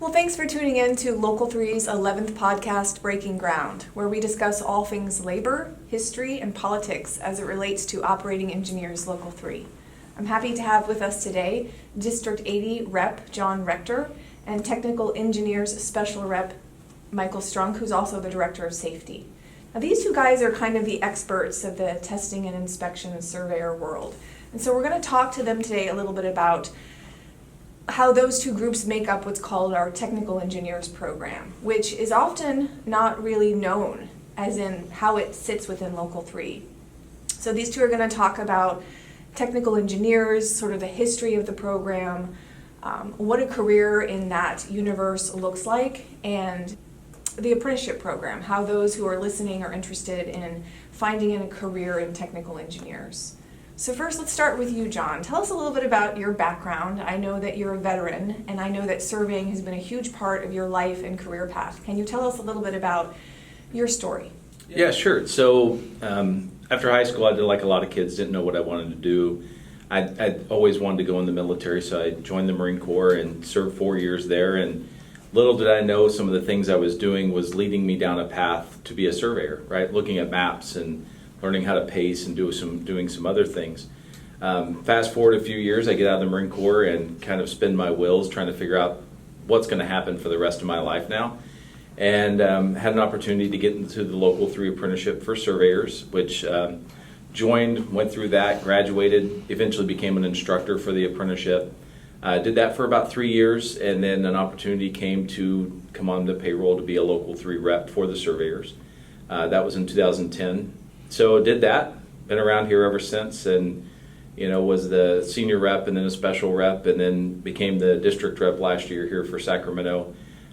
Well, thanks for tuning in to Local 3's 11th podcast, Breaking Ground, where we discuss all things labor, history, and politics as it relates to Operating Engineers Local 3. I'm happy to have with us today District 80 Rep. John Rector and Technical Engineers Special Rep. Michael Strunk, who's also the Director of Safety. Now, these two guys are kind of the experts of the testing and inspection and surveyor world. And so we're going to talk to them today a little bit about how those two groups make up what's called our Technical Engineers Program, which is often not really known as in how it sits within Local 3. So these two are going to talk about technical engineers, sort of the history of the program, what a career in that universe looks like, and the Apprenticeship Program, how those who are listening are interested in finding a career in technical engineers. So first, let's start with you, John. Tell us a little bit about your background. I know that you're a veteran, and I know that surveying has been a huge part of your life and career path. Can you tell us a little bit about your story? Yeah, sure. So after high school, I did like a lot of kids, didn't know what I wanted to do. I'd always wanted to go in the military, so I joined the Marine Corps and served 4 years there. And little did I know some of the things I was doing was leading me down a path to be a surveyor, right? Looking at maps and learning how to pace and doing some other things. Fast forward a few years, I get out of the Marine Corps and kind of spin my wheels trying to figure out what's going to happen for the rest of my life now. And had an opportunity to get into the Local 3 apprenticeship for surveyors, which joined, went through that, graduated, eventually became an instructor for the apprenticeship. Did that for about 3 years, and then an opportunity came to come on the payroll to be a Local 3 rep for the surveyors. That was in 2010. So did that, been around here ever since, and was the senior rep and then a special rep, and then became the district rep last year here for Sacramento.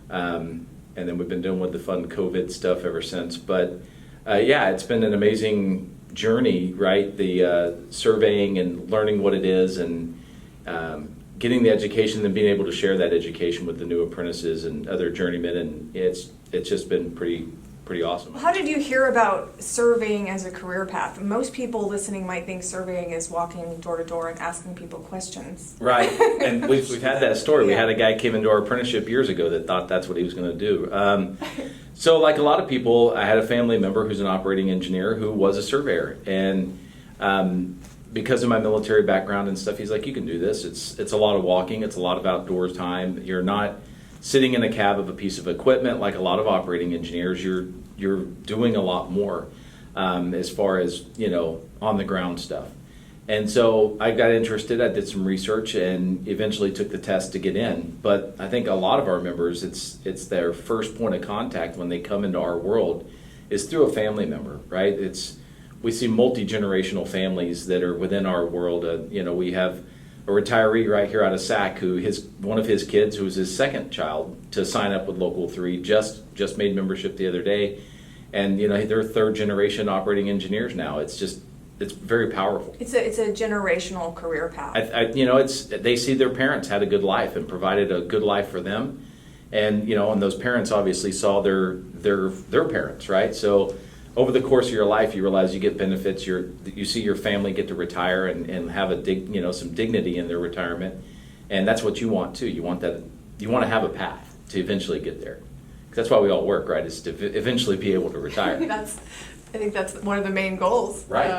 And then we've been dealing with the fun COVID stuff ever since. But yeah, it's been an amazing journey, right? The surveying and learning what it is, and getting the education and being able to share that education with the new apprentices and other journeymen, and it's just been pretty awesome. How did you hear about surveying as a career path? Most people listening might think surveying is walking door to door and asking people questions. Right, and we've had that story. Yeah. We had a guy came into our apprenticeship years ago that thought that's what he was going to do. So like a lot of people, I had a family member who's an operating engineer who was a surveyor, and because of my military background and stuff, he's like, you can do this. It's a lot of walking. It's a lot of outdoors time. You're not sitting in a cab of a piece of equipment like a lot of operating engineers. You're doing a lot more as far as on the ground stuff. And so I got interested. I did some research and eventually took the test to get in. But I think a lot of our members, it's their first point of contact when they come into our world is through a family member, right? We see multi-generational families that are within our world. We have a retiree right here out of Sac who one of his kids, who was his second child to sign up with Local 3, just made membership the other day, and they're third generation operating engineers now. It's very powerful. It's a generational career path. They see their parents had a good life and provided a good life for them, and and those parents obviously saw their parents, right? So over the course of your life, you realize you get benefits. You see your family get to retire and have some dignity in their retirement, and that's what you want too. You want that. You want to have a path to eventually get there. 'Cause that's why we all work, right? Is to eventually be able to retire. I think that's one of the main goals. Right.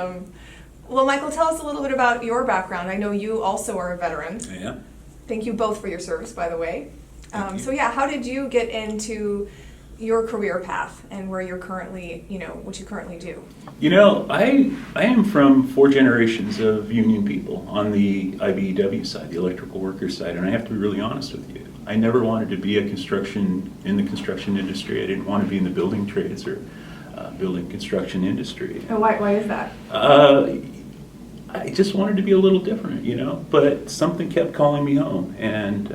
Well, Michael, tell us a little bit about your background. I know you also are a veteran. Yeah. Thank you both for your service, by the way. Thank you. So yeah, how did you get into your career path and where you're currently, what you currently do? I am from 4 generations of union people on the IBEW side, the electrical workers side, and I have to be really honest with you. I never wanted to be in the construction industry. I didn't want to be in the building trades or building construction industry. And why is that? I just wanted to be a little different, but something kept calling me home, and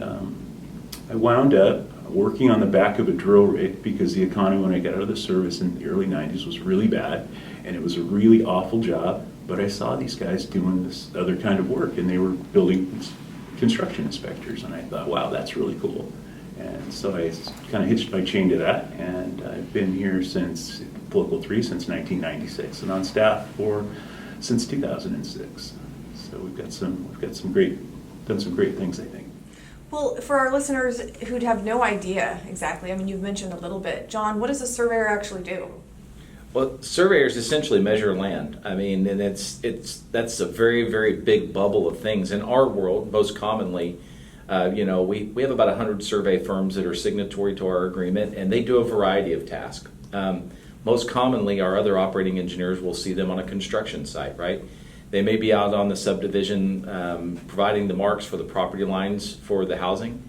I wound up working on the back of a drill rig because the economy when I got out of the service in the early 90s was really bad, and it was a really awful job, but I saw these guys doing this other kind of work, and they were building construction inspectors, and I thought, wow, that's really cool. And so I kind of hitched my chain to that, and I've been here since Local 3 since 1996, and on staff since 2006. So we've done some great things, I think. Well, for our listeners who'd have no idea exactly, I mean, you've mentioned a little bit. John, what does a surveyor actually do? Well, surveyors essentially measure land. I mean, and that's a very, very big bubble of things. In our world, most commonly, we have about 100 survey firms that are signatory to our agreement, and they do a variety of tasks. Most commonly, our other operating engineers will see them on a construction site, right? They may be out on the subdivision providing the marks for the property lines for the housing.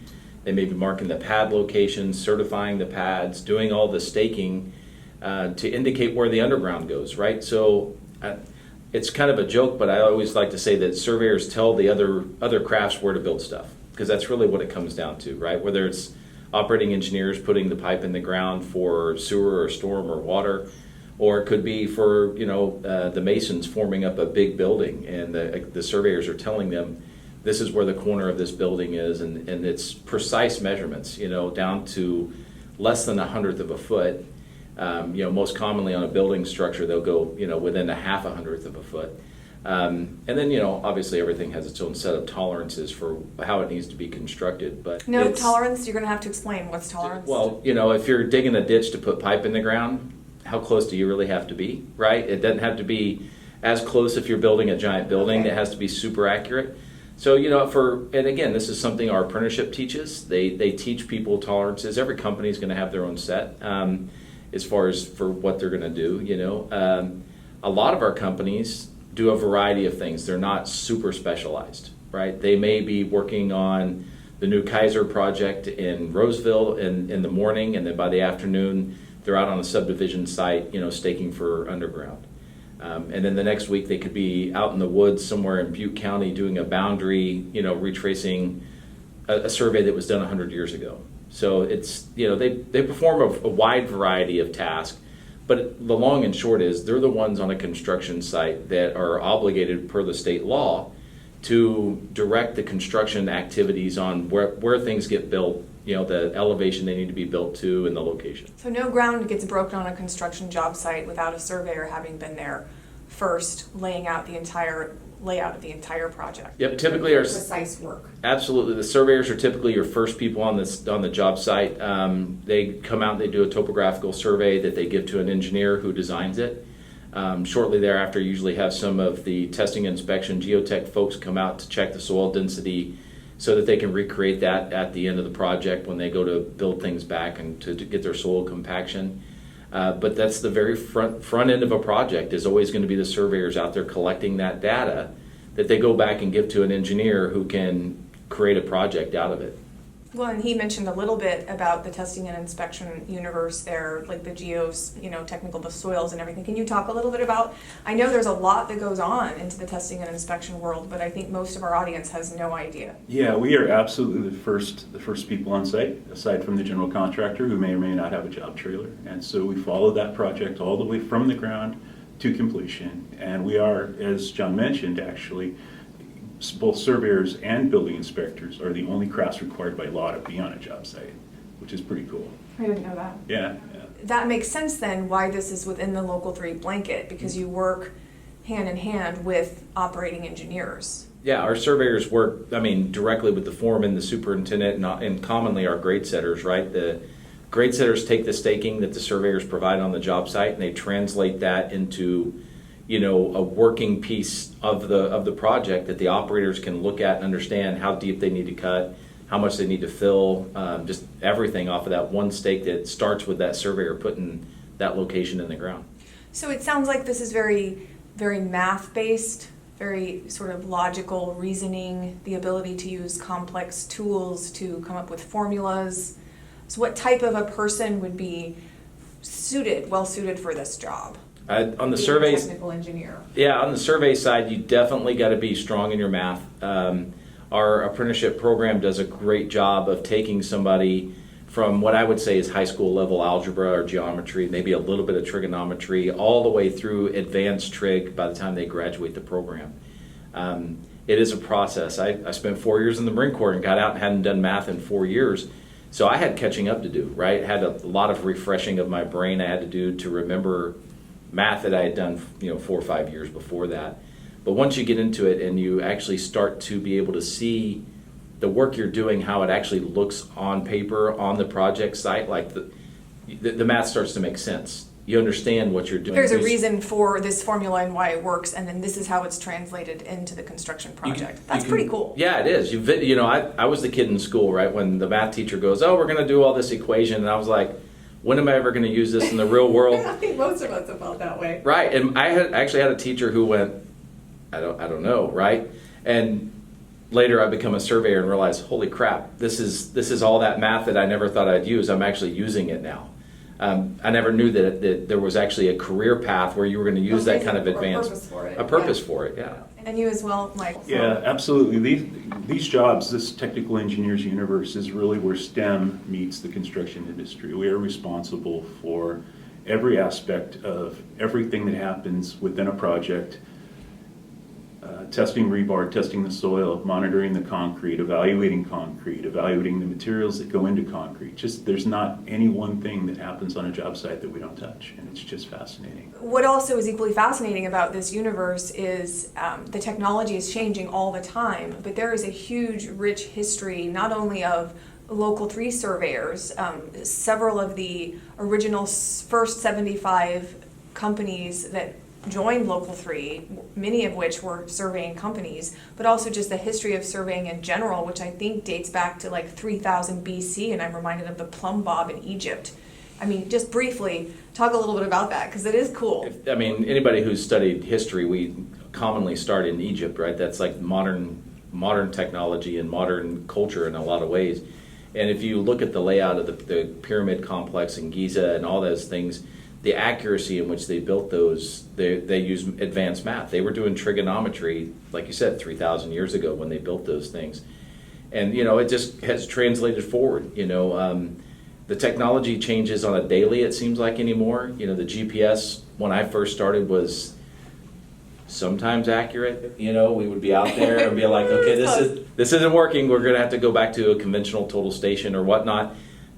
They may be marking the pad locations, certifying the pads, doing all the staking to indicate where the underground goes, right? So it's kind of a joke, but I always like to say that surveyors tell the other crafts where to build stuff, because that's really what it comes down to, right? Whether it's operating engineers putting the pipe in the ground for sewer or storm or water, or it could be for the masons forming up a big building, and the surveyors are telling them this is where the corner of this building is, and it's precise measurements, down to less than 1/100th of a foot. Most commonly on a building structure, they'll go within 1/2 of a foot. And then, obviously everything has its own set of tolerances for how it needs to be constructed. But No tolerance? You're going to have to explain what's tolerance. Well, if you're digging a ditch to put pipe in the ground, how close do you really have to be, right? It doesn't have to be as close if you're building a giant building. Okay. It has to be super accurate. So, and again, this is something our apprenticeship teaches. They teach people tolerances. Every company is going to have their own set as far as for what they're going to do, A lot of our companies do a variety of things. They're not super specialized, right? They may be working on the new Kaiser project in Roseville in the morning, and then by the afternoon, they're out on a subdivision site, staking for underground. And then the next week, they could be out in the woods somewhere in Butte County doing a boundary, retracing a survey that was done 100 years ago. So it's, they perform a wide variety of tasks. But the long and short is they're the ones on a construction site that are obligated per the state law to direct the construction activities on where things get built, the elevation they need to be built to and the location. So no ground gets broken on a construction job site without a surveyor having been there first, laying out the entire layout of the entire project. Yep, typically Precise work. Absolutely. The surveyors are typically your first people on the job site. They come out and they do a topographical survey that they give to an engineer who designs it. Shortly thereafter, usually have some of the testing inspection geotech folks come out to check the soil density so that they can recreate that at the end of the project when they go to build things back and to get their soil compaction. But that's the very front end of a project is always going to be the surveyors out there collecting that data that they go back and give to an engineer who can create a project out of it. Well, and he mentioned a little bit about the testing and inspection universe there, like the technical, the soils and everything. Can you talk a little bit about, I know there's a lot that goes on into the testing and inspection world, but I think most of our audience has no idea. Yeah, we are absolutely the first people on site, aside from the general contractor who may or may not have a job trailer. And so we follow that project all the way from the ground to completion. And we are, as John mentioned, actually, both surveyors and building inspectors are the only crafts required by law to be on a job site, which is pretty cool. I didn't know that. Yeah. That makes sense then why this is within the Local 3 blanket, because you work hand in hand with operating engineers. Yeah, our surveyors work, directly with the foreman, the superintendent, and commonly our grade setters, right? The grade setters take the staking that the surveyors provide on the job site and they translate that into a working piece of the project that the operators can look at and understand how deep they need to cut, how much they need to fill, just everything off of that one stake that starts with that surveyor putting that location in the ground. So it sounds like this is very, very math-based, very sort of logical reasoning, the ability to use complex tools to come up with formulas. So what type of a person would be well suited for this job? On the surveys, technical engineer. Yeah, on the survey side, you definitely got to be strong in your math. Our apprenticeship program does a great job of taking somebody from what I would say is high school level algebra or geometry, maybe a little bit of trigonometry, all the way through advanced trig by the time they graduate the program. It is a process. I spent 4 years in the Marine Corps and got out and hadn't done math in 4 years. So I had catching up to do, right? Had a lot of refreshing of my brain I had to do to remember math that I had done 4 or 5 years before that. But once you get into it and you actually start to be able to see the work you're doing, how it actually looks on paper on the project site, like the math starts to make sense. You understand what you're doing. There's a reason for this formula and why it works, and then this is how it's translated into the construction project. That's pretty cool. Yeah, it is. I was the kid in school, right, when the math teacher goes, oh, we're going to do all this equation, and I was like, when am I ever going to use this in the real world? I think most of us have felt that way. Right, and I actually had a teacher who went, I don't know, right? And later I become a surveyor and realized, holy crap, this is all that math that I never thought I'd use. I'm actually using it now. I never knew that there was actually a career path where you were going to use that kind of advanced a purpose for it. Yeah. And you as well, Mike. Yeah, absolutely. These jobs, this technical engineers universe, is really where STEM meets the construction industry. We are responsible for every aspect of everything that happens within a project. Testing rebar, testing the soil, monitoring the concrete, evaluating the materials that go into concrete. Just there's not any one thing that happens on a job site that we don't touch, and it's just fascinating. What also is equally fascinating about this universe is the technology is changing all the time, but there is a huge, rich history not only of Local 3 surveyors, several of the original first 75 companies that joined Local 3, many of which were surveying companies, but also just the history of surveying in general, which I think dates back to like 3000 BC, and I'm reminded of the plumb bob in Egypt. I mean, just briefly, talk a little bit about that, because it is cool. Anybody who's studied history, we commonly start in Egypt, right? That's like modern technology and modern culture in a lot of ways. And if you look at the layout of the pyramid complex in Giza and all those things, the accuracy in which they built those, they use advanced math. They were doing trigonometry, like you said, 3,000 years ago when they built those things. And, it just has translated forward. The technology changes on a daily, it seems like, anymore. The GPS, when I first started, was sometimes accurate. We would be out there and be like, okay, this isn't working. We're going to have to go back to a conventional total station or whatnot.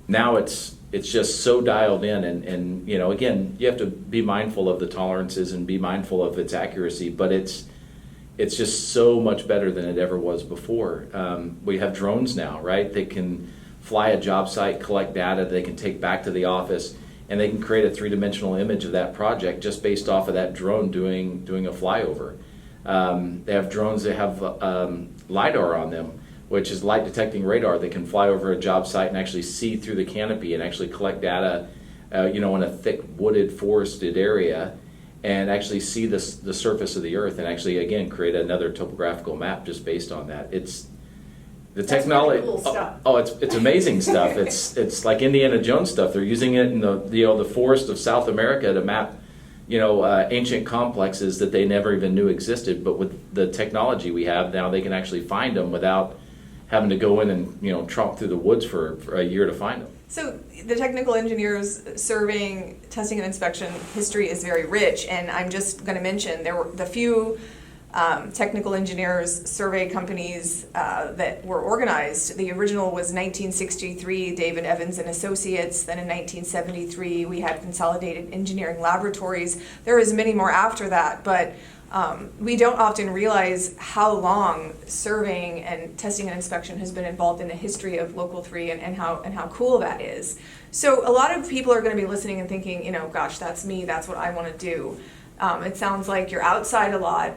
Now it's just so dialed in, and again, you have to be mindful of the tolerances and be mindful of its accuracy, but it's just so much better than it ever was before. We have drones now, right? They can fly a job site, collect data they can take back to the office, and they can create a three-dimensional image of that project just based off of that drone doing a flyover. They have drones that have LiDAR on them, which is light detecting radar that can fly over a job site and actually see through the canopy and actually collect data, in a thick wooded forested area, and actually see the surface of the earth and actually, again, create another topographical map just based on that. It's the technology. Really cool stuff. It's amazing stuff. It's like Indiana Jones stuff. They're using it in the forest of South America to map, ancient complexes that they never even knew existed. But with the technology we have now, they can actually find them without having to go in and tromp through the woods for a year to find them. So the technical engineers surveying, testing, and inspection history is very rich, and I'm just going to mention there were the few technical engineers survey companies that were organized. The original was 1963, David Evans and Associates. Then in 1973, we had Consolidated Engineering Laboratories. There was many more after that, but we don't often realize how long surveying and testing and inspection has been involved in the history of Local 3 and how cool that is. So a lot of people are going to be listening and thinking, gosh, that's me, that's what I want to do. It sounds like you're outside a lot,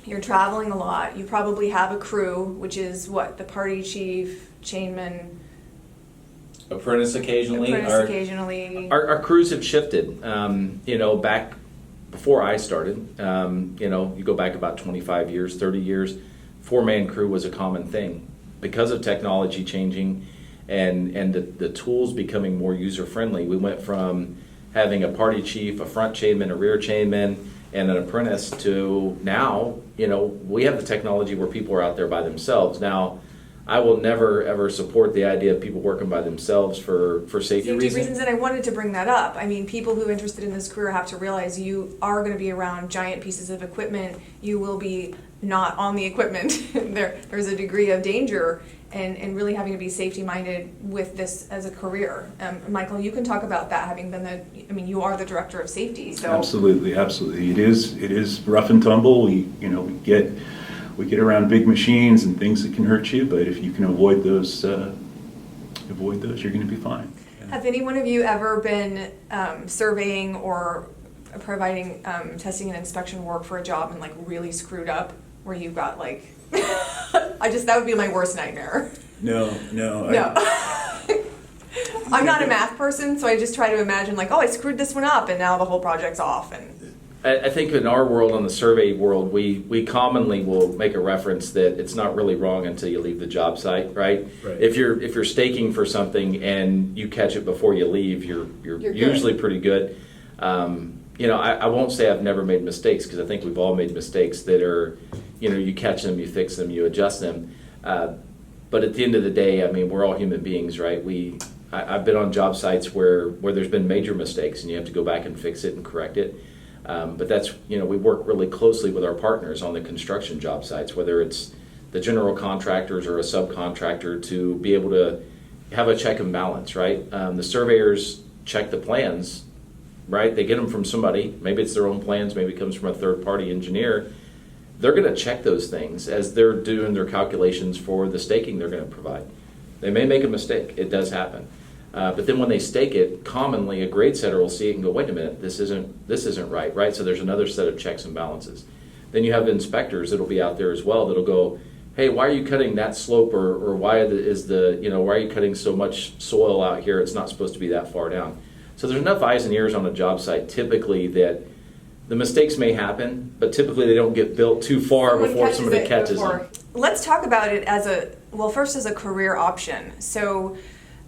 you're traveling a lot, you probably have a crew, which is what, the party chief, chainman, Apprentice occasionally. Our crews have shifted. Back before I started, you go back about 25 years, 30 years, four-man crew was a common thing. Because of technology changing and the tools becoming more user-friendly, we went from having a party chief, a front chainman, a rear chainman, and an apprentice to now, we have the technology where people are out there by themselves. Now, I will never, ever support the idea of people working by themselves for safety reasons. And I wanted to bring that up. I mean, people who are interested in this career have to realize you are going to be around giant pieces of equipment. You will be not on the equipment. There's a degree of danger and really having to be safety-minded with this as a career. Michael, you can talk about that, having been you are the director of safety. So Absolutely. It is rough and tumble. We we get around big machines and things that can hurt you, but if you can avoid those, you're going to be fine. Yeah. Have any one of you ever been surveying or providing testing and inspection work for a job and like really screwed up, where you got like, that would be my worst nightmare. No. I'm not a math person, so I just try to imagine like, oh, I screwed this one up and now the whole project's off. And I think in our world, on the survey world, we commonly will make a reference that it's not really wrong until you leave the job site, right? If you're staking for something and you catch it before you leave, you're usually pretty good. I won't say I've never made mistakes, because I think we've all made mistakes that are, you catch them, you fix them, you adjust them. But at the end of the day, I mean, we're all human beings, right? I've been on job sites where there's been major mistakes and you have to go back and fix it and correct it. But that's, we work really closely with our partners on the construction job sites, whether it's the general contractors or a subcontractor, to be able to have a check and balance, right? The surveyors check the plans, right? They get them from somebody. Maybe it's their own plans, maybe it comes from a third-party engineer. They're going to check those things as they're doing their calculations for the staking they're going to provide. They may make a mistake. It does happen. But then when they stake it, commonly a grade setter will see it and go, wait a minute, this isn't right? So there's another set of checks and balances. Then you have inspectors that'll be out there as well that'll go, hey, why are you cutting that slope, or why are you cutting so much soil out here? It's not supposed to be that far down. So there's enough eyes and ears on a job site typically that the mistakes may happen, but typically they don't get built too far before somebody catches them. Let's talk about it first as a career option. So,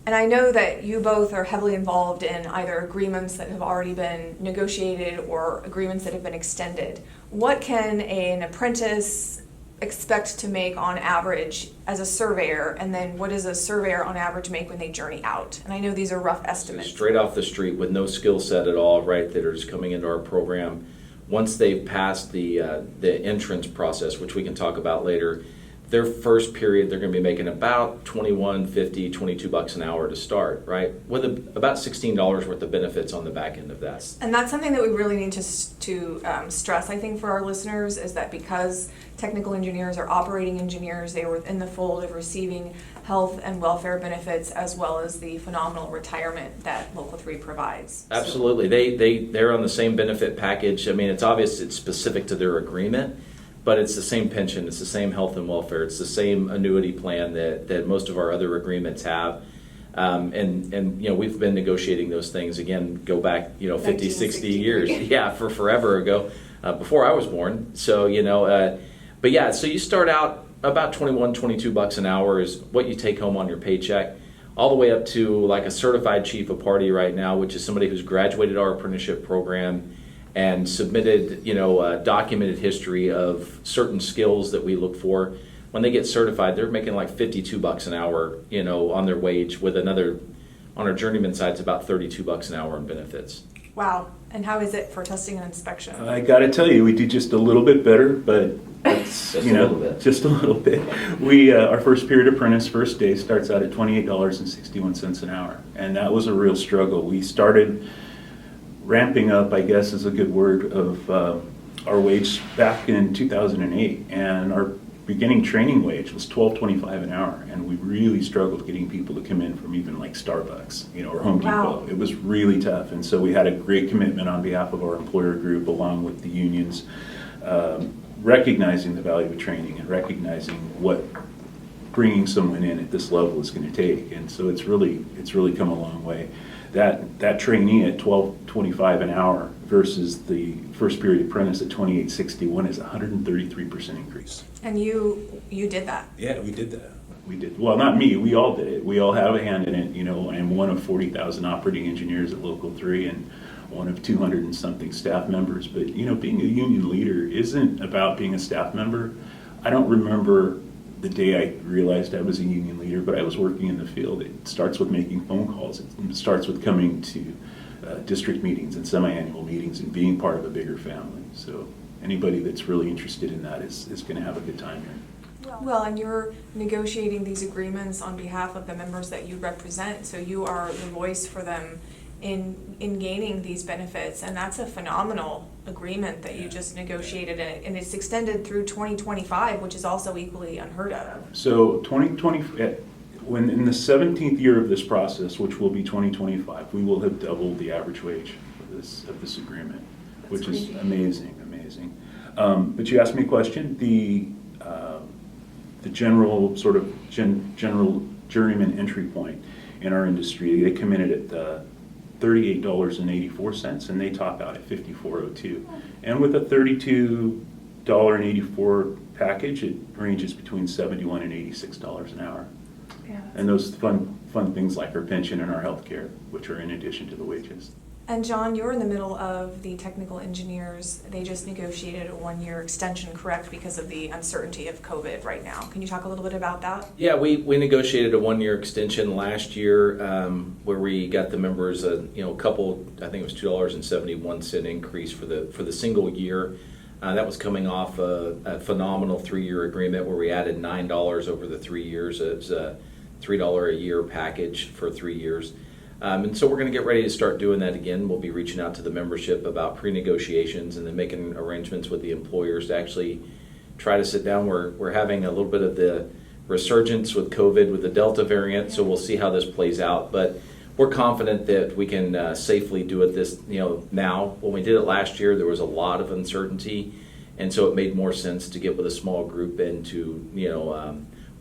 and I know that you both are heavily involved in either agreements that have already been negotiated or agreements that have been extended. What can an apprentice expect to make on average as a surveyor, and then what does a surveyor on average make when they journey out? And I know these are rough estimates. So straight off the street with no skill set at all, right, that are just coming into our program, once they've passed the entrance process, which we can talk about later, their first period they're going to be making about $21.50, $22 an hour to start, right? With about $16 worth of benefits on the back end of that. And that's something that we really need to stress, I think, for our listeners, is that because technical engineers are operating engineers, they are within the fold of receiving health and welfare benefits, as well as the phenomenal retirement that Local 3 provides. Absolutely. They're on the same benefit package. I mean, it's obvious it's specific to their agreement, but it's the same pension, it's the same health and welfare, it's the same annuity plan that most of our other agreements have. And we've been negotiating those things, again, go back 50, 60 years. Yeah, for forever ago, before I was born. So, but yeah, so you start out about $22 an hour is what you take home on your paycheck, all the way up to like a certified chief of party right now, which is somebody who's graduated our apprenticeship program and submitted, a documented history of certain skills that we look for. When they get certified, they're making like $52 an hour, on their wage, with another, on our journeyman side, it's about $32 an hour in benefits. Wow. And how is it for testing and inspection? I got to tell you, we do just a little bit better, but it's, just a little bit. We, our first period apprentice, first day, starts out at $28.61 an hour. And that was a real struggle. We started ramping up, I guess is a good word, of our wage back in 2008. And our beginning training wage was $12.25 an hour. And we really struggled getting people to come in from even like Starbucks, or Home Depot. Wow. It was really tough. And so we had a great commitment on behalf of our employer group, along with the unions, recognizing the value of training and recognizing what bringing someone in at this level is going to take. And so it's really come a long way. That trainee at $12.25 an hour versus the first period apprentice at $28.61 is a 133% increase. And you did that. Yeah, we did that. We did. Well, not me. We all did it. We all have a hand in it. I'm one of 40,000 operating engineers at Local 3 and one of 200 and something staff members. But, being a union leader isn't about being a staff member. I don't remember the day I realized I was a union leader, but I was working in the field. It starts with making phone calls. It starts with coming to district meetings and semi-annual meetings and being part of a bigger family. So anybody that's really interested in that is going to have a good time here. Well, and you're negotiating these agreements on behalf of the members that you represent, so you are the voice for them in gaining these benefits, and that's a phenomenal agreement that you just negotiated, and it's extended through 2025, which is also equally unheard of. So 2020, when in the 17th year of this process, which will be 2025, we will have doubled the average wage of this agreement, which is amazing. But you asked me a question. The general sort of general journeyman entry point in our industry, they come in at $38.84, and they top out at $54.02. And with a $32.84 package, it ranges between $71 and $86 an hour. Yeah. And those fun things like our pension and our health care, which are in addition to the wages. And John, you're in the middle of the technical engineers. They just negotiated a 1-year extension, correct, because of the uncertainty of COVID right now. Can you talk a little bit about that? Yeah, we negotiated a 1-year extension last year where we got the members a couple, I think it was $2.71 increase for the single year. That was coming off a phenomenal 3-year agreement where we added $9 over the 3 years. It was a $3 a year package for 3 years. And so we're going to get ready to start doing that again. We'll be reaching out to the membership about pre-negotiations and then making arrangements with the employers to actually try to sit down. We're having a little bit of the resurgence with COVID with the Delta variant, so we'll see how this plays out. But we're confident that we can safely do it now. When we did it last year, there was a lot of uncertainty, and so it made more sense to get with a small group and to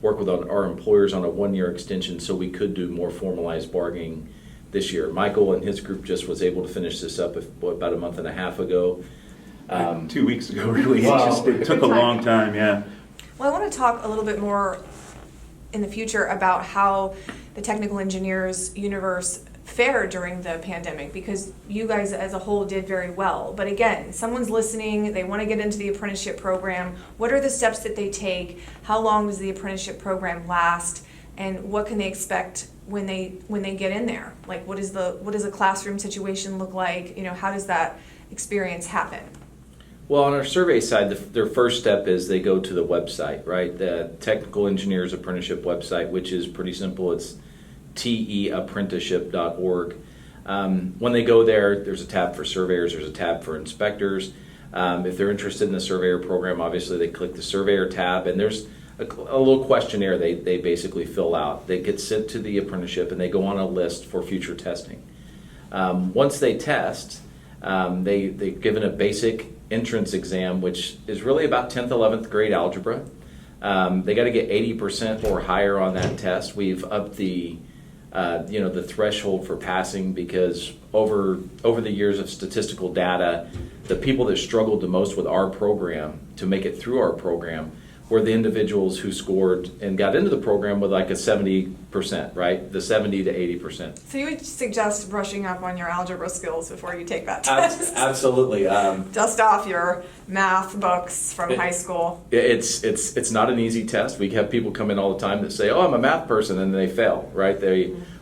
work with our employers on a 1-year extension so we could do more formalized bargaining this year. Michael and his group just was able to finish this up about a month and a half ago. 2 weeks ago, really. Wow. It took a long time, yeah. Well, I want to talk a little bit more in the future about how the technical engineers universe fared during the pandemic, because you guys as a whole did very well. But again, someone's listening, they want to get into the apprenticeship program. What are the steps that they take? How long does the apprenticeship program last? And what can they expect when they get in there? Like, what does a classroom situation look like? How does that experience happen? Well, on our survey side, their first step is they go to the website, right? The Technical Engineers Apprenticeship website, which is pretty simple. It's teapprenticeship.org. When they go there, there's a tab for surveyors, there's a tab for inspectors. If they're interested in the surveyor program, obviously they click the surveyor tab, and there's a little questionnaire they basically fill out. They get sent to the apprenticeship, and they go on a list for future testing. Once they test, they're given a basic entrance exam, which is really about 10th, 11th grade algebra. They got to get 80% or higher on that test. We've upped the threshold for passing because over the years of statistical data, the people that struggled the most with our program to make it through our program were the individuals who scored and got into the program with like a 70%, right? The 70 to 80%. So you would suggest brushing up on your algebra skills before you take that test? Absolutely. Dust off your math books from high school. It's not an easy test. We have people come in all the time that say, "Oh, I'm a math person," and they fail, right?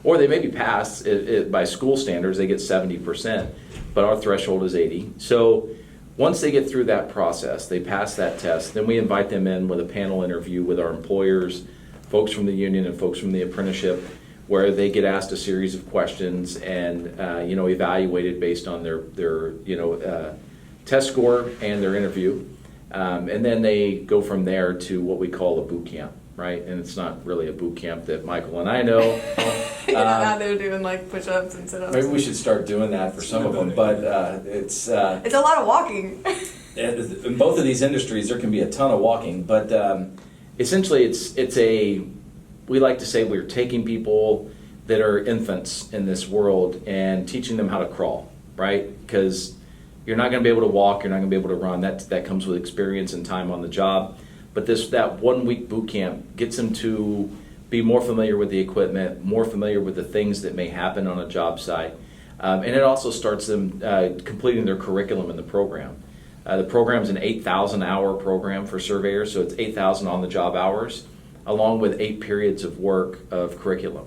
Or they maybe pass by school standards. They get 70%, but our threshold is 80. So once they get through that process, they pass that test, then we invite them in with a panel interview with our employers, folks from the union and folks from the apprenticeship, where they get asked a series of questions and evaluated based on their test score and their interview. And then they go from there to what we call a boot camp, right? And it's not really a boot camp that Michael and I know. You're not out there doing like push-ups and sit-ups. Maybe we should start doing that for some of them, but it's a lot of walking. In both of these industries, there can be a ton of walking, but essentially we like to say we're taking people that are infants in this world and teaching them how to crawl, right? Because you're not going to be able to walk, you're not going to be able to run. That comes with experience and time on the job. But that 1 week boot camp gets them to be more familiar with the equipment, more familiar with the things that may happen on a job site. And it also starts them completing their curriculum in the program. The program is an 8,000 hour program for surveyors, so it's 8,000 on the job hours, along with 8 periods of work of curriculum.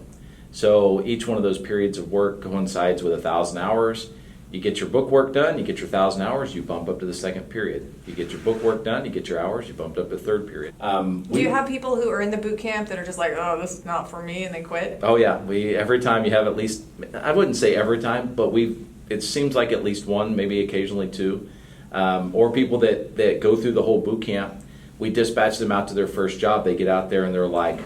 So each one of those periods of work coincides with 1,000 hours. You get your book work done, you get your 1,000 hours, you bump up to the second period. You get your book work done, you get your hours, you bumped up to third period. Do you have people who are in the boot camp that are just like, oh, this is not for me, and they quit? Oh yeah, every time you have at least, I wouldn't say every time, but it seems like at least one, maybe occasionally two, or people that go through the whole boot camp. We dispatch them out to their first job. They get out there and they're like,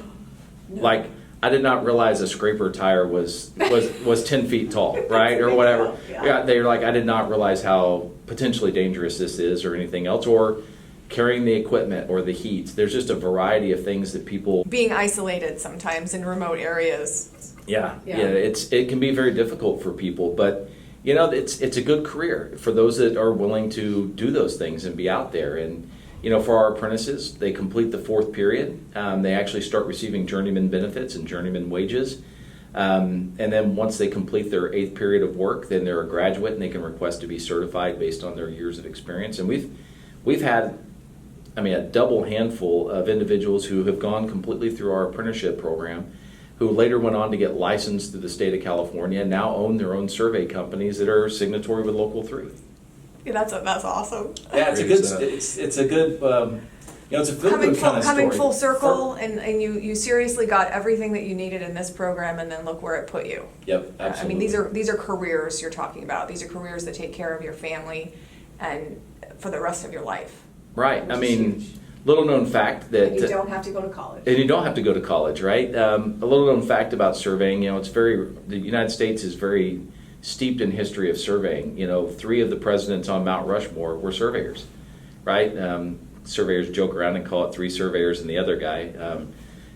I did not realize a scraper tire was 10 feet tall, right, or whatever. Yeah, they're like, I did not realize how potentially dangerous this is, or anything else, or carrying the equipment or the heat. There's just a variety of things that people Being isolated sometimes in remote areas. Yeah. It can be very difficult for people, but it's a good career for those that are willing to do those things and be out there. And for our apprentices, they complete the fourth period. They actually start receiving journeyman benefits and journeyman wages. And then once they complete their eighth period of work, then they're a graduate and they can request to be certified based on their years of experience. And we've had, a double handful of individuals who have gone completely through our apprenticeship program, who later went on to get licensed through the state of California and now own their own survey companies that are signatory with Local 3. Yeah, that's awesome. Yeah, it's a good it's a feel good kind of story. Coming full circle, and you seriously got everything that you needed in this program, and then look where it put you. Yep, absolutely. These are careers you're talking about. These are careers that take care of your family and for the rest of your life. Right. Little known fact that and you don't have to go to college. And you don't have to go to college, right? A little known fact about surveying, the United States is very steeped in history of surveying. 3 of the presidents on Mount Rushmore were surveyors, right? Surveyors joke around and call it 3 surveyors and the other guy.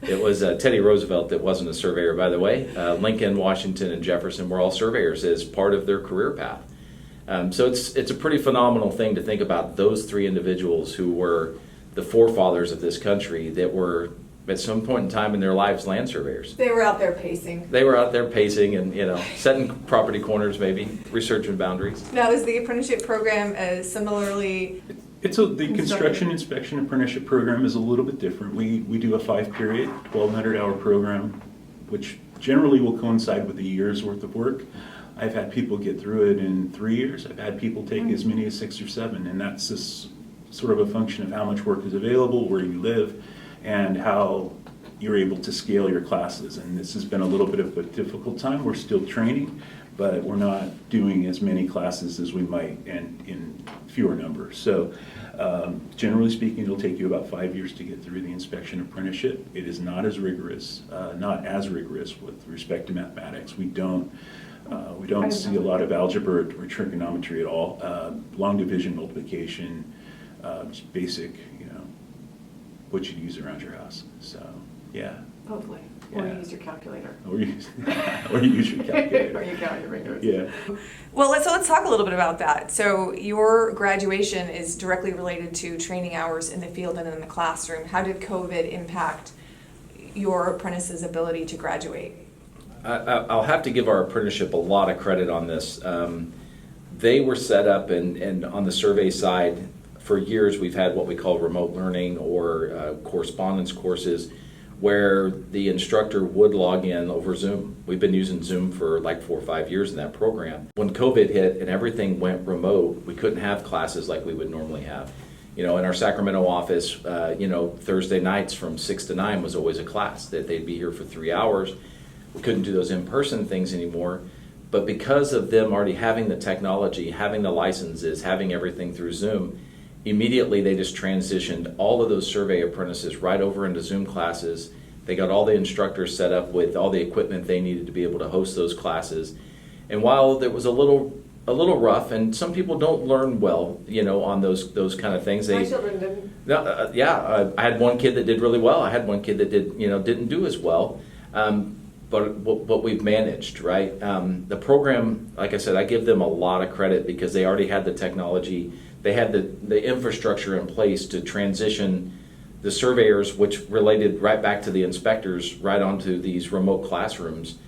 It was Teddy Roosevelt that wasn't a surveyor, by the way. Lincoln, Washington, and Jefferson were all surveyors as part of their career path. So it's a pretty phenomenal thing to think about those 3 individuals who were the forefathers of this country that were at some point in time in their lives land surveyors. They were out there pacing. They were out there pacing and setting property corners, maybe researching boundaries. Now, is the apprenticeship program similarly? The construction inspection apprenticeship program is a little bit different. We do a 5-period, 1,200-hour program, which generally will coincide with a year's worth of work. I've had people get through it in 3 years. I've had people take as many as 6 or 7, and that's just sort of a function of how much work is available, where you live, and how you're able to scale your classes. And this has been a little bit of a difficult time. We're still training, but we're not doing as many classes as we might, and in fewer numbers. So generally speaking, it'll take you about 5 years to get through the inspection apprenticeship. It is not as rigorous with respect to mathematics. We don't see a lot of algebra or trigonometry at all. Long division, multiplication, just basic, what you use around your house. So, yeah. Hopefully. Yeah. Or you use your calculator. Or you use your calculator. Or you count your fingers. Yeah. Well, let's talk a little bit about that. So your graduation is directly related to training hours in the field and in the classroom. How did COVID impact your apprentices' ability to graduate? I'll have to give our apprenticeship a lot of credit on this. They were set up, and on the survey side, for years we've had what we call remote learning or correspondence courses where the instructor would log in over Zoom. We've been using Zoom for like 4 or 5 years in that program. When COVID hit and everything went remote, we couldn't have classes like we would normally have. In our Sacramento office, Thursday nights from 6 to 9 was always a class that they'd be here for 3 hours. We couldn't do those in-person things anymore. But because of them already having the technology, having the licenses, having everything through Zoom, immediately they just transitioned all of those survey apprentices right over into Zoom classes. They got all the instructors set up with all the equipment they needed to be able to host those classes. And while it was a little rough, and some people don't learn well, on those kind of things. My children didn't. I had one kid that did really well. I had one kid that didn't do as well. But we've managed, right? The program, like I said, I give them a lot of credit because they already had the technology. They had the infrastructure in place to transition the surveyors, which related right back to the inspectors, right onto these remote classrooms.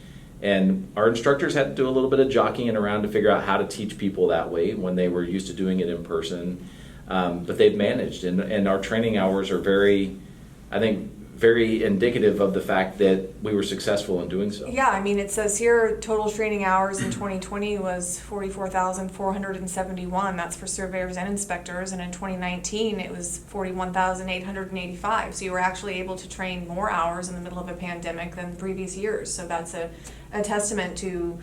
And our instructors had to do a little bit of jockeying around to figure out how to teach people that way when they were used to doing it in person. But they've managed, and our training hours are very very indicative of the fact that we were successful in doing so. Yeah, I mean, it says here total training hours in 2020 was 44,471. That's for surveyors and inspectors. And in 2019, it was 41,885. So you were actually able to train more hours in the middle of a pandemic than previous years. So that's a testament to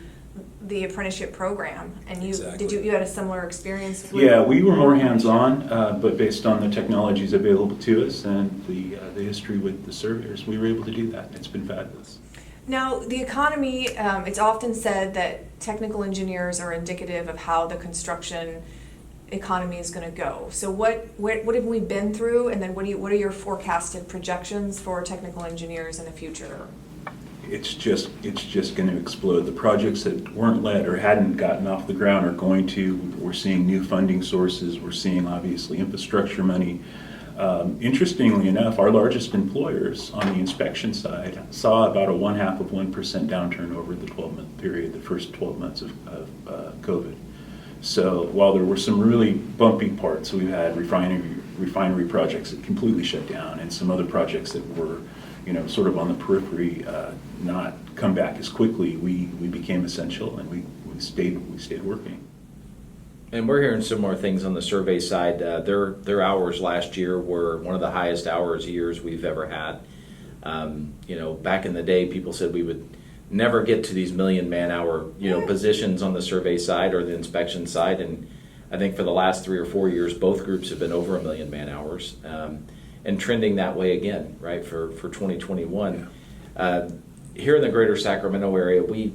the apprenticeship program. And you you had a similar experience with Yeah, we were more hands-on, but based on the technologies available to us and the history with the surveyors, we were able to do that. It's been fabulous. Now, the economy, it's often said that technical engineers are indicative of how the construction economy is going to go. So what have we been through, and then what are your forecasted projections for technical engineers in the future? It's just going to explode. The projects that weren't let or hadn't gotten off the ground are going to. We're seeing new funding sources. We're seeing obviously infrastructure money. Interestingly enough, our largest employers on the inspection side saw about a 0.5% downturn over the 12-month period, the first 12 months of COVID. So while there were some really bumpy parts, we've had refinery projects that completely shut down, and some other projects that were, sort of on the periphery, not come back as quickly. We became essential, and we stayed working. And we're hearing similar things on the survey side. Their hours last year were one of the highest years we've ever had. Back in the day, people said we would never get to these million man-hour positions on the survey side or the inspection side, and I think for the last 3 or 4 years, both groups have been over 1 million man-hours, and trending that way again, right, for 2021. Yeah. Here in the greater Sacramento area, we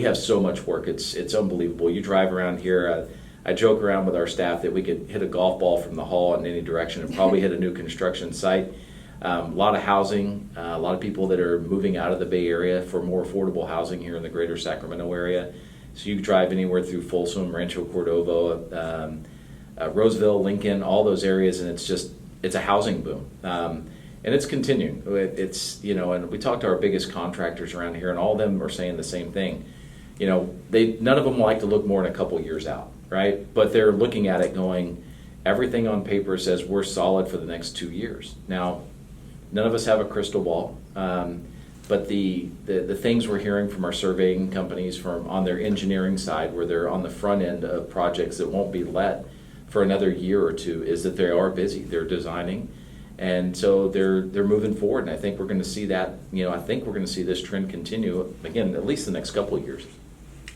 have so much work. It's unbelievable. You drive around here. I joke around with our staff that we could hit a golf ball from the hall in any direction and probably hit a new construction site. A lot of housing, a lot of people that are moving out of the Bay Area for more affordable housing here in the greater Sacramento area. So you drive anywhere through Folsom, Rancho Cordova, Roseville, Lincoln, all those areas, and it's a housing boom. And it's continuing. And we talked to our biggest contractors around here, and all of them are saying the same thing. None of them like to look more than a couple years out, right? But they're looking at it going, everything on paper says we're solid for the next 2 years. Now, none of us have a crystal ball, but the things we're hearing from our surveying companies on their engineering side, where they're on the front end of projects that won't be let for another year or two, is that they are busy. They're designing, and so they're moving forward. And I think we're going to see that. I think we're going to see this trend continue again, at least the next couple of years.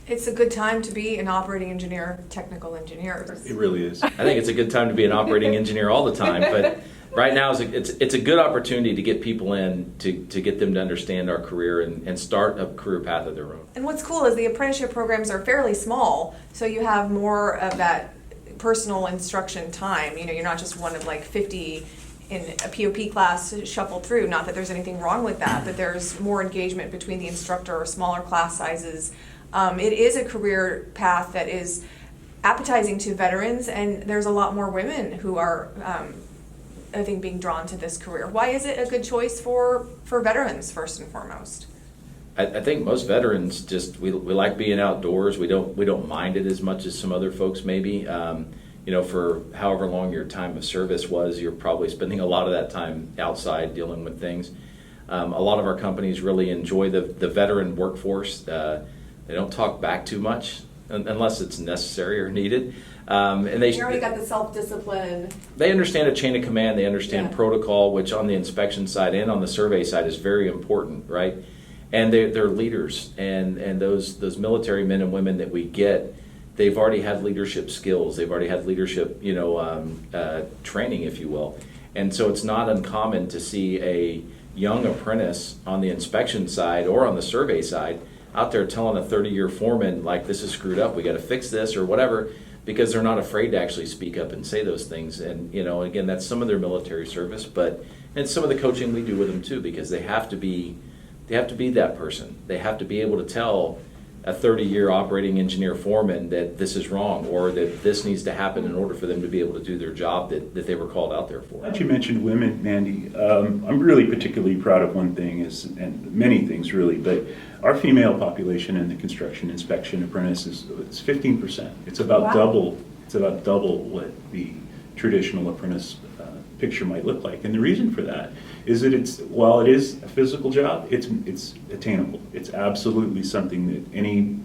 It's a good time to be an operating engineer, technical engineer. It really is. I think it's a good time to be an operating engineer all the time, but right now it's a good opportunity to get people in, to get them to understand our career and start a career path of their own. And what's cool is the apprenticeship programs are fairly small, so you have more of that personal instruction time. You're not just one of like 50 in a POP class shuffled through. Not that there's anything wrong with that, but there's more engagement between the instructor or smaller class sizes. It is a career path that is appetizing to veterans, and there's a lot more women who are, I think, being drawn to this career. Why is it a good choice for veterans, first and foremost? I think most veterans we like being outdoors. We don't mind it as much as some other folks maybe. For however long your time of service was, you're probably spending a lot of that time outside dealing with things. A lot of our companies really enjoy the veteran workforce. They don't talk back too much unless it's necessary or needed. And you already got the self-discipline. They understand a chain of command. They understand protocol, which on the inspection side and on the survey side is very important, right? And they're leaders, and those military men and women that we get, they've already had leadership skills. They've already had leadership, training, if you will. And so it's not uncommon to see a young apprentice on the inspection side or on the survey side out there telling a 30-year foreman, like, this is screwed up, we got to fix this or whatever, because they're not afraid to actually speak up and say those things. And again, that's some of their military service, but it's some of the coaching we do with them too, because they have to be that person. They have to be able to tell a 30-year operating engineer foreman that this is wrong, or that this needs to happen in order for them to be able to do their job that they were called out there for. Glad you mentioned women, Mandy. I'm really particularly proud of one thing, and many things really, but our female population in the construction inspection apprentice is 15%. It's about double. It's about double what the traditional apprentice picture might look like. And the reason for that is that while it is a physical job, it's attainable. It's absolutely something that any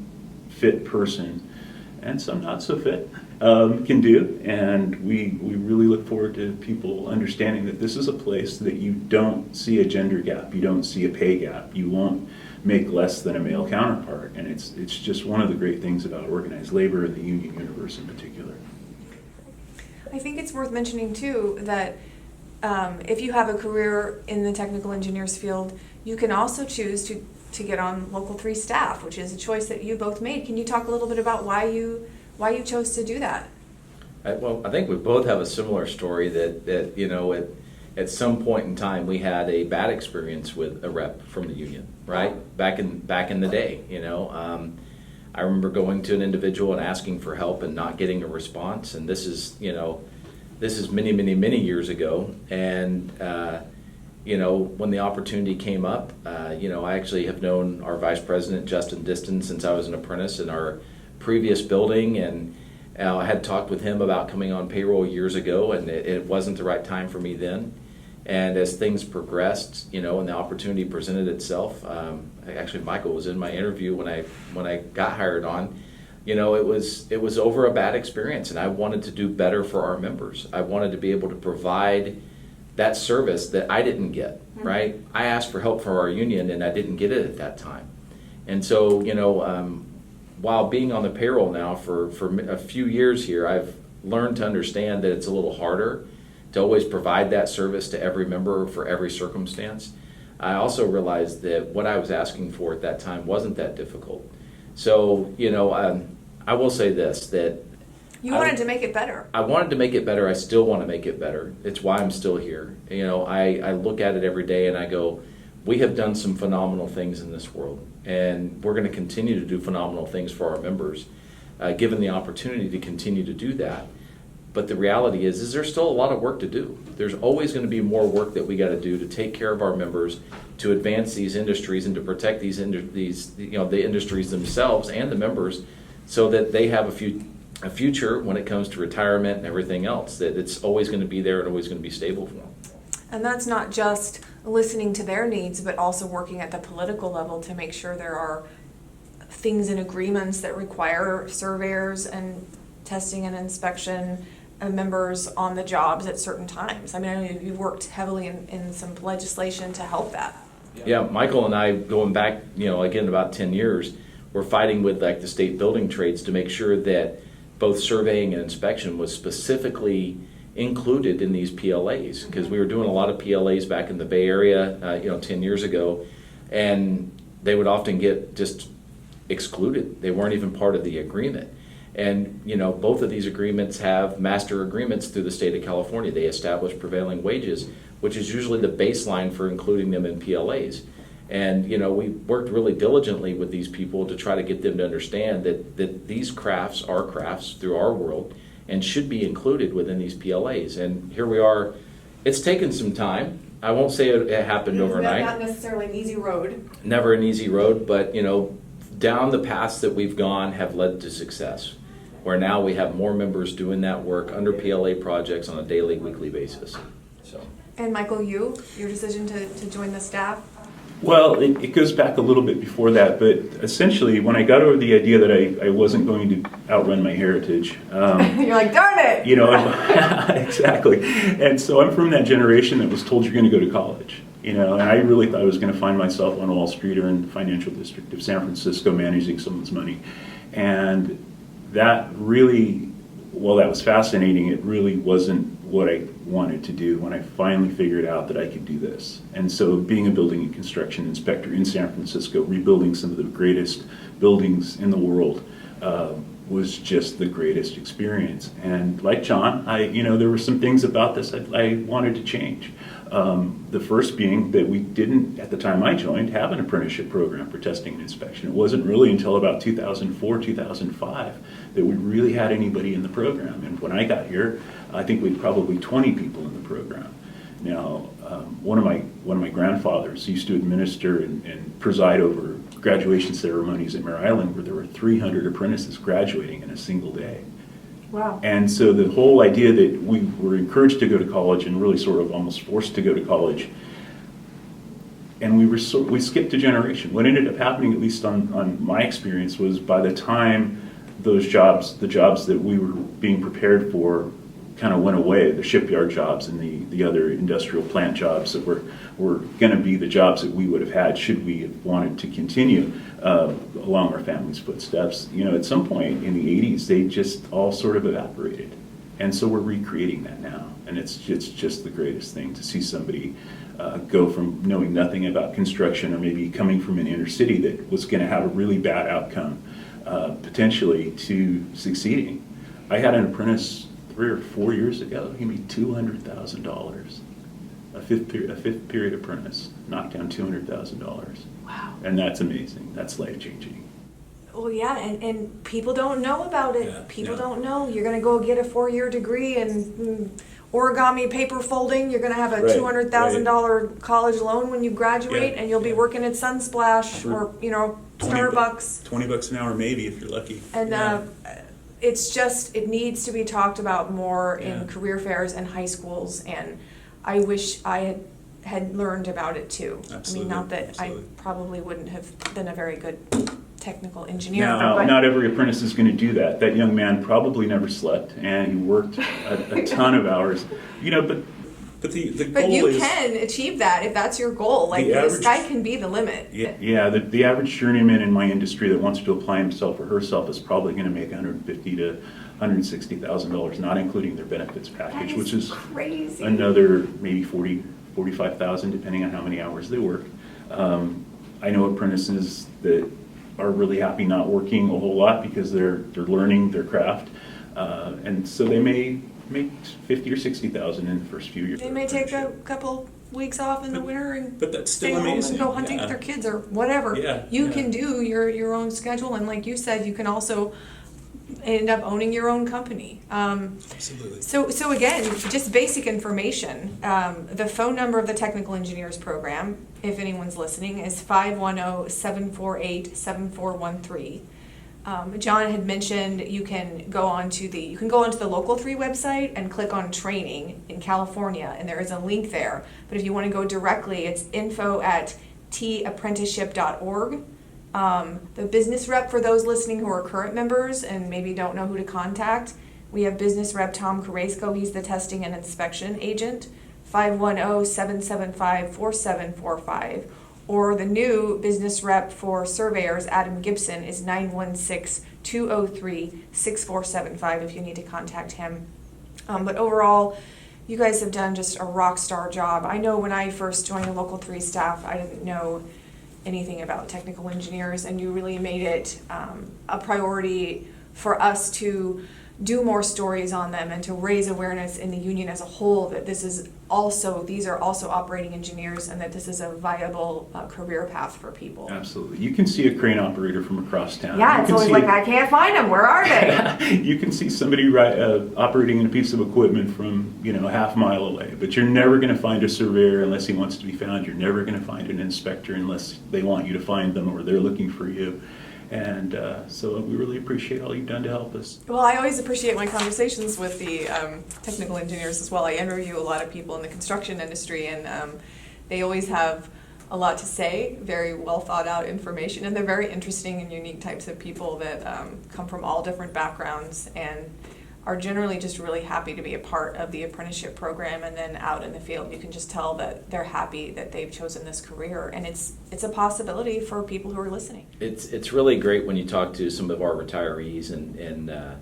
fit person, and some not so fit, can do. And we really look forward to people understanding that this is a place that you don't see a gender gap, you don't see a pay gap, you won't make less than a male counterpart. And it's just one of the great things about organized labor and the union universe in particular. I think it's worth mentioning too that if you have a career in the technical engineers field, you can also choose to get on Local 3 staff, which is a choice that you both made. Can you talk a little bit about why you chose to do that? Well, I think we both have a similar story that you know, at some point in time we had a bad experience with a rep from the union, right? Back in the day, you know. I remember going to an individual and asking for help and not getting a response, and this is many years ago. And you know, when the opportunity came up, you know, I actually have known our vice president Justin Diston since I was an apprentice in our previous building, and I had talked with him about coming on payroll years ago, and it wasn't the right time for me then. And as things progressed, you know, and the opportunity presented itself, actually Michael was in my interview when I got hired on. You know, it was over a bad experience, and I wanted to do better for our members. I wanted to be able to provide that service that I didn't get, right? I asked for help from our union, and I didn't get it at that time. And so, you know, while being on the payroll now for a few years here, I've learned to understand that it's a little harder to always provide that service to every member for every circumstance. I also realized that what I was asking for at that time wasn't that difficult. So, you know, I will say this, that You wanted to make it better. I wanted to make it better. I still want to make it better. It's why I'm still here. You know, I look at it every day and I go, we have done some phenomenal things in this world, and we're going to continue to do phenomenal things for our members, given the opportunity to continue to do that. But the reality is there's still a lot of work to do. There's always going to be more work that we got to do to take care of our members, to advance these industries, and to protect these you know, the industries themselves and the members, so that they have a future when it comes to retirement and everything else, that it's always going to be there and always going to be stable for them. And that's not just listening to their needs, but also working at the political level to make sure there are things and agreements that require surveyors and testing and inspection members on the jobs at certain times. I mean, I know you've worked heavily in some legislation to help that. Yeah, Michael and I, going back, you know, again, about 10 years, we're fighting with like the state building trades to make sure that both surveying and inspection was specifically included in these PLAs, because we were doing a lot of PLAs back in the Bay Area, you know, 10 years ago, and they would often get just excluded. They weren't even part of the agreement. And, you know, both of these agreements have master agreements through the state of California. They establish prevailing wages, which is usually the baseline for including them in PLAs. And, you know, we worked really diligently with these people to try to get them to understand that these crafts are crafts through our world and should be included within these PLAs. And here we are. It's taken some time. I won't say it happened overnight. Not necessarily an easy road. Never an easy road, but, you know, down the paths that we've gone have led to success, where now we have more members doing that work under PLA projects on a daily, weekly basis. So. And Michael, your decision to join the staff? Well, it goes back a little bit before that, but essentially when I got over the idea that I wasn't going to outrun my heritage. You're like, darn it! You know, exactly. And so I'm from that generation that was told you're going to go to college. You know, and I really thought I was going to find myself on Wall Street or in the financial district of San Francisco managing someone's money. And that really, while that was fascinating, it really wasn't what I wanted to do when I finally figured out that I could do this. And so being a building and construction inspector in San Francisco, rebuilding some of the greatest buildings in the world, was just the greatest experience. And like John, there were some things about this I wanted to change. The first being that we didn't, at the time I joined, have an apprenticeship program for testing and inspection. It wasn't really until about 2004, 2005 that we really had anybody in the program. And when I got here, I think we had probably 20 people in the program. Now, one of my grandfathers used to administer and preside over graduation ceremonies at Mare Island, where there were 300 apprentices graduating in a single day. Wow. And so the whole idea that we were encouraged to go to college and really sort of almost forced to go to college, and we skipped a generation. What ended up happening, at least on my experience, was by the time those jobs, the jobs that we were being prepared for, kind of went away, the shipyard jobs and the other industrial plant jobs that were going to be the jobs that we would have had should we have wanted to continue along our family's footsteps. You know, at some point in the 80s, they just all sort of evaporated. And so we're recreating that now. And it's just the greatest thing to see somebody go from knowing nothing about construction or maybe coming from an inner city that was going to have a really bad outcome potentially to succeeding. I had an apprentice 3 or 4 years ago. He made $200,000. A fifth period apprentice knocked down $200,000. Wow. And that's amazing. That's life changing. Well, yeah, and people don't know about it. Yeah, People yeah. don't know. You're going to go get a 4-year degree in origami paper folding. You're going to have a Right, $200,000 college loan when you graduate, Yeah, and you'll be yeah. working at Sunsplash or, Starbucks. $20 an hour maybe if you're lucky. And Yeah. it's just, it needs to be talked about more Yeah. in career fairs and high schools, and I wish I had learned about it too. I Absolutely, mean, not that absolutely. I probably wouldn't have been a very good technical engineer, Now, but not every apprentice is going to do that. That young man probably never slept, and he worked a ton of hours. But the but goal you is can achieve that if that's your goal. Like, The the average- sky can be the limit. Yeah, the average journeyman in my industry that wants to apply himself or herself is probably going to make $150,000 to $160,000, not including their benefits package, That which is crazy. another maybe 40, 45,000, depending on how many hours they work. I know apprentices that are really happy not working a whole lot because they're learning their craft, and so they may make 50 or 60,000 in the first few years. They may take a couple weeks off in the winter and but that's stay still home amazing. and go hunting Yeah. with their kids or whatever. Yeah, You yeah. can do your own schedule, and like you said, you can also end up owning your own company. Absolutely. So again, just basic information. The phone number of the Technical Engineers Program, if anyone's listening, is 510-748-7413. John had mentioned you can go onto the Local 3 website and click on training in California, and there is a link there. But if you want to go directly, it's info@tapprenticeship.org. The business rep, for those listening who are current members and maybe don't know who to contact, we have business rep Tom Carrasco. He's the testing and inspection agent, 510-775-4745. Or the new business rep for surveyors, Adam Gibson, is 916-203-6475 if you need to contact him. But overall, you guys have done just a rock star job. I know when I first joined the Local 3 staff, I didn't know anything about technical engineers, and you really made it a priority for us to do more stories on them and to raise awareness in the union as a whole that these are also operating engineers, and that this is a viable career path for people. Absolutely. You can see a crane operator from across town. Yeah, You it's can always see- like, I can't find them, where are they? You can see somebody operating in a piece of equipment from a half mile away, but you're never going to find a surveyor unless he wants to be found. You're never going to find an inspector unless they want you to find them or they're looking for you. And so we really appreciate all you've done to help us. Well, I always appreciate my conversations with the technical engineers as well. I interview a lot of people in the construction industry, and they always have a lot to say, very well thought out information, and they're very interesting and unique types of people that come from all different backgrounds and are generally just really happy to be a part of the apprenticeship program. And then out in the field, you can just tell that they're happy that they've chosen this career, and it's a possibility for people who are listening. It's really great when you talk to some of our retirees and that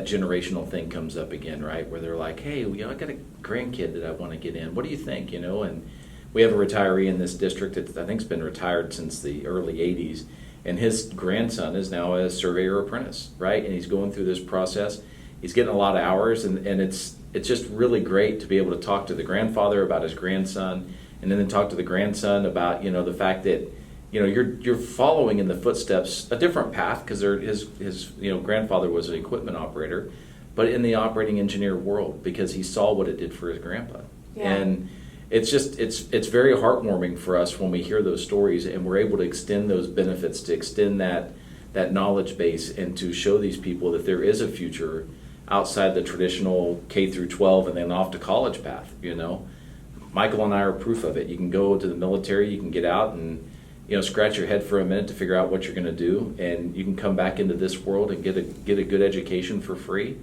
generational thing comes up again, right? Where they're like, hey, I got a grandkid that I want to get in. What do you think? And we have a retiree in this district that I think's been retired since the early 80s, and his grandson is now a surveyor apprentice, right? And he's going through this process. He's getting a lot of hours, and it's just really great to be able to talk to the grandfather about his grandson, and then talk to the grandson about the fact that you're following in the footsteps a different path, because his grandfather was an equipment operator, but in the operating engineer world, because he saw what it did for his grandpa. Yeah. And it's very heartwarming for us when we hear those stories, and we're able to extend those benefits, to extend that knowledge base, and to show these people that there is a future outside the traditional K through 12 and then off to college path, you know. Michael and I are proof of it. You can go to the military, you can get out and, you know, scratch your head for a minute to figure out what you're going to do, and you can come back into this world and get a good education for free,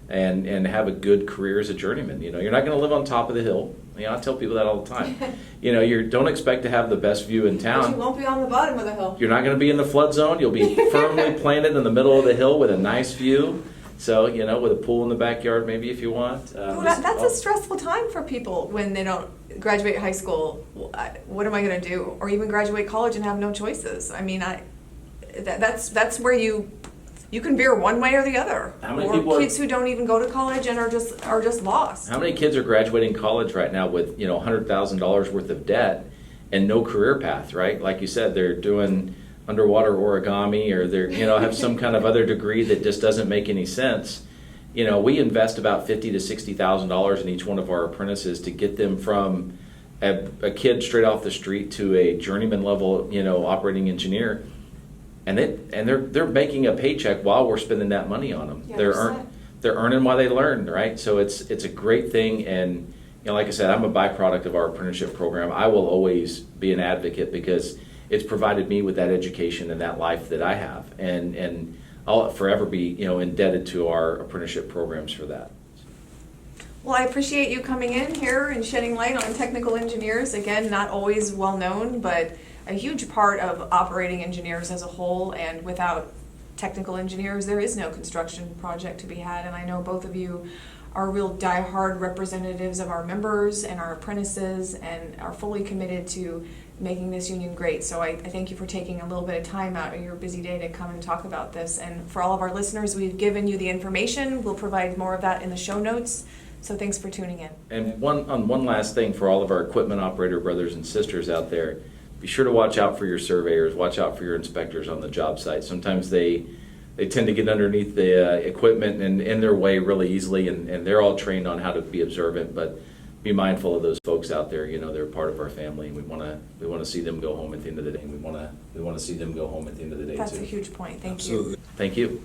and have a good career as a journeyman. You know, you're not going to live on top of the hill. You know, I tell people that all the time. You know, you don't expect to have the best view in But town. you won't be on the bottom of the hill. You're not going to be in the flood zone. You'll be firmly planted in the middle of the hill with a nice view. So, you know, with a pool in the backyard, maybe if you want. Well, that's a stressful time for people when they don't graduate high school. What am I going to do? Or even graduate college and have no choices. I mean, that's where you can veer one way or the other. How many or people kids who don't even go to college and are just lost. How many kids are graduating college right now with, you know, $100,000 worth of debt and no career path, right? Like you said, they're doing underwater origami, or they're, you know, have some kind of other degree that just doesn't make any sense. You know, we invest about $50,000 to $60,000 in each one of our apprentices to get them from a kid straight off the street to a journeyman level, you know, operating engineer, and they're making a paycheck while we're spending that money on them. Yeah, They're earning while they learn, right? So it's a great thing, and you know, like I said, I'm a byproduct of our apprenticeship program. I will always be an advocate because it's provided me with that education and that life that I have, and I'll forever be, you know, indebted to our apprenticeship programs for that. Well, I appreciate you coming in here and shedding light on technical engineers. Again, not always well known, but a huge part of operating engineers as a whole, and without technical engineers, there is no construction project to be had. And I know both of you are real diehard representatives of our members and our apprentices, and are fully committed to making this union great. So I thank you for taking a little bit of time out of your busy day to come and talk about this. And for all of our listeners, we've given you the information. We'll provide more of that in the show notes. So thanks for tuning in. And one last thing for all of our equipment operator brothers and sisters out there, be sure to watch out for your surveyors, watch out for your inspectors on the job site. Sometimes they tend to get underneath the equipment and in their way really easily, and they're all trained on how to be observant, but be mindful of those folks out there. You know, they're part of our family, and we want to see them go home at the end of the day. We want to see them go home at the end of the day That's too. a huge point. Thank you. Absolutely. Thank you.